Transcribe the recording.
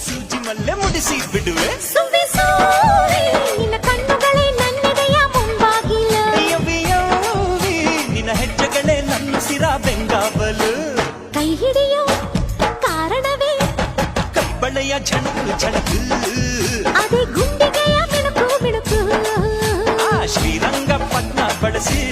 ಸೂಜಿ ಮಲ್ಲೆ ಮುಡಿಸಿ ಬಿಡುವೆ ಸುವೆ ಸೋರೆ ನಿನ್ನ ಕಣ್ಣುಗಳೇ ನನ್ನೆದೆಯ ಮುಂಬಾಗಿಲ ಯವ್ವಿ ನಿನ್ನ ಹೆಜ್ಜೆಗಳೇ ನನ್ನ ಸಿರ ಬೆಂಗಾವಲು ಕೈ ಹಿಡಿಯೋ ಕಾರಣವೇ ಕಬ್ಬಳೆಯ ಝಣಕು ಝಣಕು ಅದೇ ಗುಂಡಿಗೆಯ ಮಿಣುಕು ಮಿಣುಕು ಆ ಶ್ರೀರಂಗಪಟ್ಟಣ ಬಳಸಿ